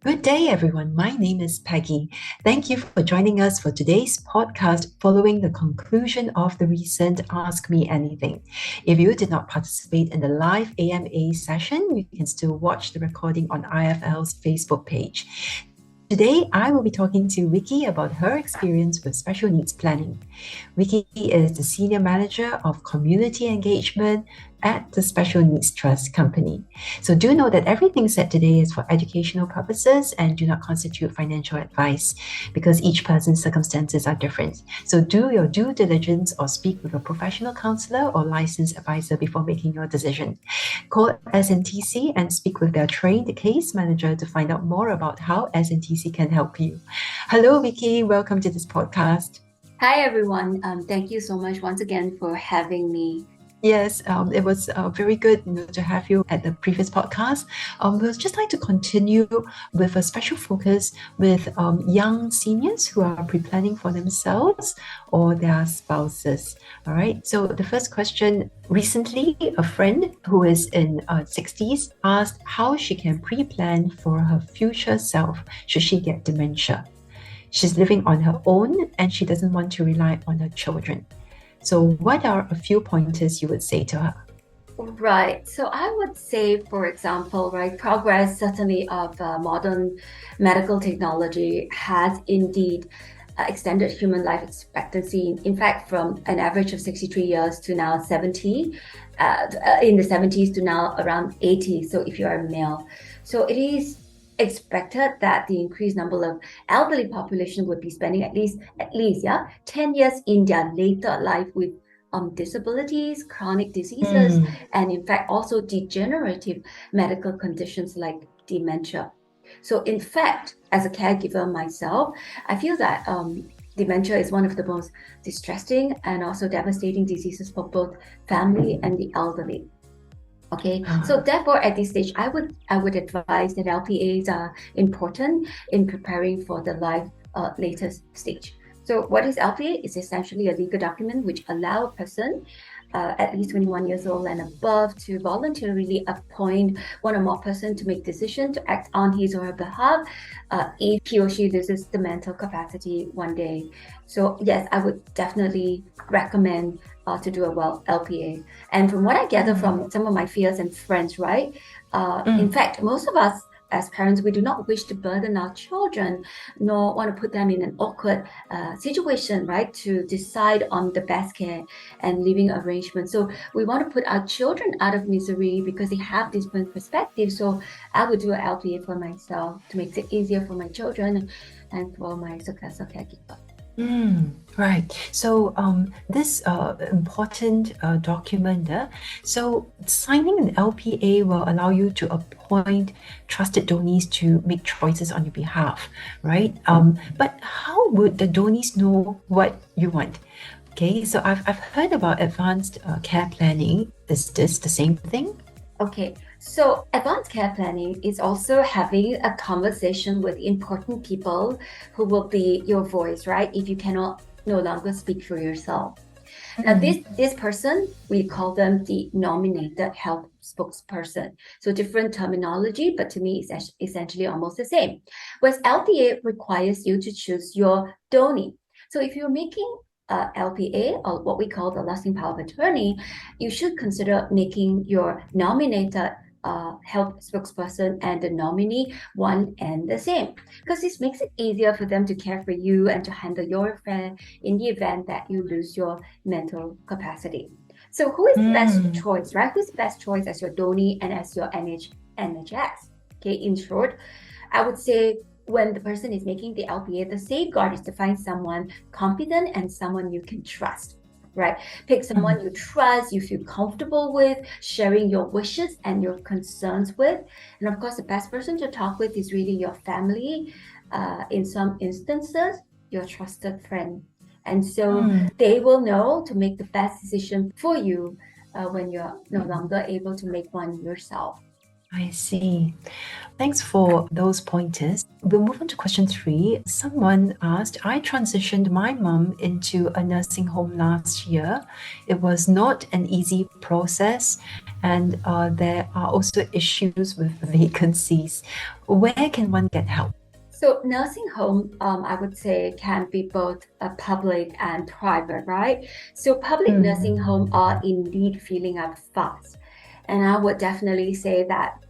Good day, everyone. My name is Peggy. Thank you for joining us for today's podcast following the conclusion of the recent Ask Me Anything. If you did not participate in the live AMA session, you can still watch the recording on IFL's Facebook page. Today, I will be talking to Wheeki about her experience with special needs planning. Wheeki is the Senior Manager of Community Engagement at the Special Needs Trust Company. So do know that everything said today is for educational purposes and do not constitute financial advice because each person's circumstances are different. So do your due diligence or speak with a professional counselor or licensed advisor before making your decision. Call SNTC and speak with their trained case manager to find out more about how SNTC can help you. Hello, Wheeki. Welcome to this podcast. Hi, everyone. Thank you so much once again for having me. Yes, it was very good to have you at the previous podcast. We'll just like to continue with a special focus with young seniors who are pre-planning for themselves or their spouses. All right. So the first question, recently a friend who is in 60s asked how she can pre-plan for her future self should she get dementia. She's living on her own and she doesn't want to rely on her children. So what are a few pointers you would say to her? Right. So I would say, for example, right, progress certainly of modern medical technology has indeed extended human life expectancy. In fact, from an average of 63 years to now 70, in the 70s to now around 80. So if you are a male. So it is expected that the increased number of elderly population would be spending at least 10 years in their later life with disabilities, chronic diseases, and in fact also degenerative medical conditions like dementia. So in fact, as a caregiver myself, I feel that dementia is one of the most distressing and also devastating diseases for both family and the elderly. Okay, so therefore at this stage, I would advise that LPAs are important in preparing for the life latest stage. So what is LPA? It's essentially a legal document which allows a person at least 21 years old and above to voluntarily appoint one or more person to make decision to act on his or her behalf if he or she loses the mental capacity one day. So yes, I would definitely recommend to do a LPA. And from what I gather from some of my peers and friends, right? In fact, most of us as parents, we do not wish to burden our children, nor want to put them in an awkward situation, right, to decide on the best care and living arrangement. So we want to put our children out of misery because they have different perspectives. So I would do an LPA for myself to make it easier for my children and for my successor caregiver. Right. So this important document, so signing an LPA will allow you to appoint trusted donees to make choices on your behalf, right? But how would the donees know what you want? Okay, so I've heard about advanced care planning. Is this the same thing? Okay, so advanced care planning is also having a conversation with important people who will be your voice, right? If you cannot no longer speak for yourself. Now, this person, we call them the nominated health spokesperson. So different terminology, but to me, it's essentially almost the same. Whereas LPA requires you to choose your donee. So if you're making LPA, or what we call the lasting power of attorney, you should consider making your nominated health spokesperson and the nominee one and the same, because this makes it easier for them to care for you and to handle your affair in the event that you lose your mental capacity. So who is the best choice, right? Who's the best choice as your donee and as your NHS? Okay, in short, I would say when the person is making the LPA, the safeguard is to find someone competent and someone you can trust, right? Pick someone you trust, you feel comfortable with, sharing your wishes and your concerns with. And of course, the best person to talk with is really your family, in some instances, your trusted friend. And so they will know to make the best decision for you when you're no longer able to make one yourself. I see. Thanks for those pointers. We'll move on to question 3. Someone asked, I transitioned my mum into a nursing home last year. It was not an easy process, and there are also issues with vacancies. Where can one get help? So nursing home, I would say, can be both a public and private, right? So public nursing home are indeed filling up fast. And I would definitely say that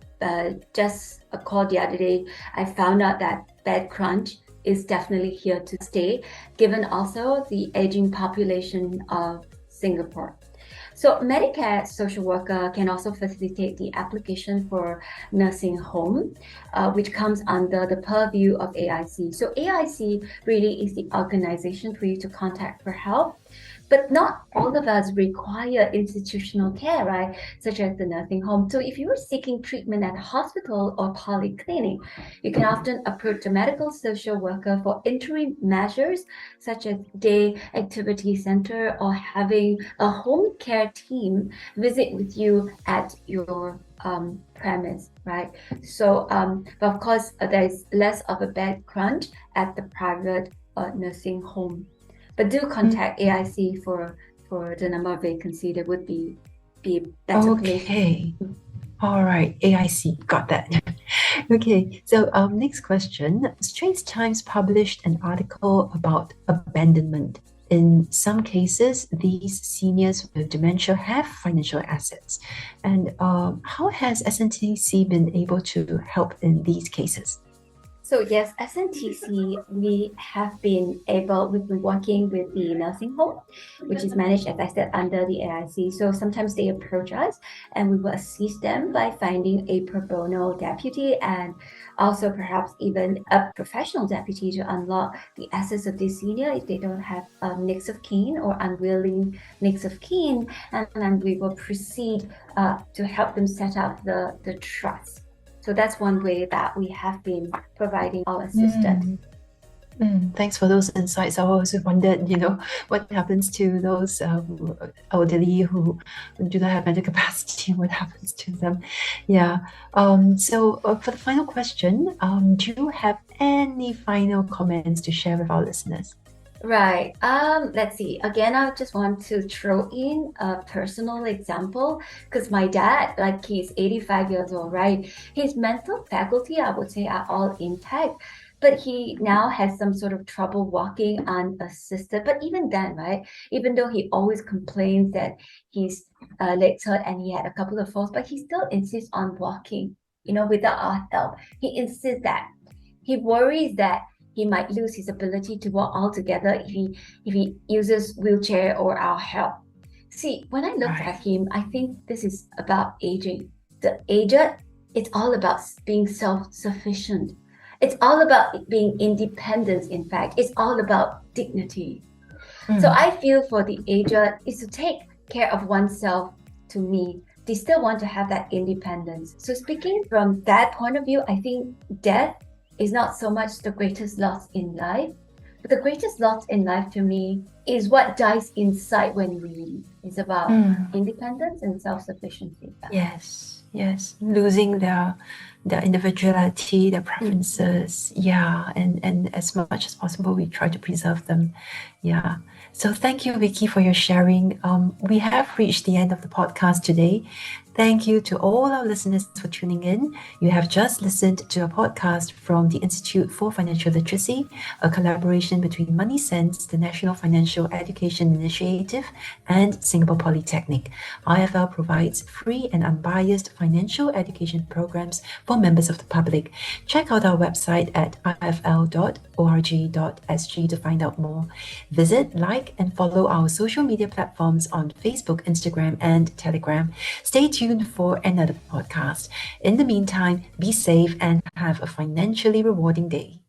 just a call the other day, I found out that bed crunch is definitely here to stay, given also the aging population of Singapore. So Medicare social worker can also facilitate the application for nursing home, which comes under the purview of AIC. So AIC really is the organization for you to contact for help. But not all of us require institutional care, right? Such as the nursing home. So if you are seeking treatment at a hospital or polyclinic, you can often approach a medical social worker for interim measures, such as day activity center or having a home care team visit with you at your premise, right? So, but of course, there's less of a bed crunch at the private nursing home. But do contact AIC for the number of vacancy. There would be a better place. Okay. All right, AIC, got that. Okay, so next question. Straits Times published an article about abandonment. In some cases, these seniors with dementia have financial assets. And how has SNTC been able to help in these cases? So yes, SNTC, we've been working with the nursing home, which is managed, as I said, under the AIC. So sometimes they approach us and we will assist them by finding a pro bono deputy and also perhaps even a professional deputy to unlock the assets of this senior if they don't have next of kin or unwilling next of kin. And then we will proceed to help them set up the trust. So that's one way that we have been providing our assistance. Thanks for those insights. I also wondered, what happens to those elderly who do not have mental capacity? What happens to them? Yeah. So for the final question, do you have any final comments to share with our listeners? Right. Let's see. Again, I just want to throw in a personal example because my dad, like he's 85 years old, right? His mental faculty, I would say, are all intact, but he now has some sort of trouble walking unassisted. But even then, right? Even though he always complains that his legs hurt and he had a couple of falls, but he still insists on walking, without our help. He insists that. He worries that he might lose his ability to walk altogether if he uses wheelchair or our help. See, when I look at him, I think this is about aging. The aged, it's all about being self-sufficient. It's all about being independent, in fact. It's all about dignity. So I feel for the aged is to take care of oneself. To me, they still want to have that independence. So speaking from that point of view, I think death is not so much the greatest loss in life, but the greatest loss in life to me is what dies inside when we leave. It's about independence and self-sufficiency. Yes, losing their individuality, their preferences, and as much as possible we try to preserve them. So thank you, Wheeki, for your sharing. We have reached the end of the podcast today. Thank you to all our listeners for tuning in. You have just listened to a podcast from the Institute for Financial Literacy, a collaboration between Money Sense, the National Financial Education Initiative, and Singapore Polytechnic. IFL provides free and unbiased financial education programs for members of the public. Check out our website at ifl.org.sg to find out more. Visit, like, and follow our social media platforms on Facebook, Instagram, and Telegram. Stay tuned for another podcast. In the meantime, be safe and have a financially rewarding day.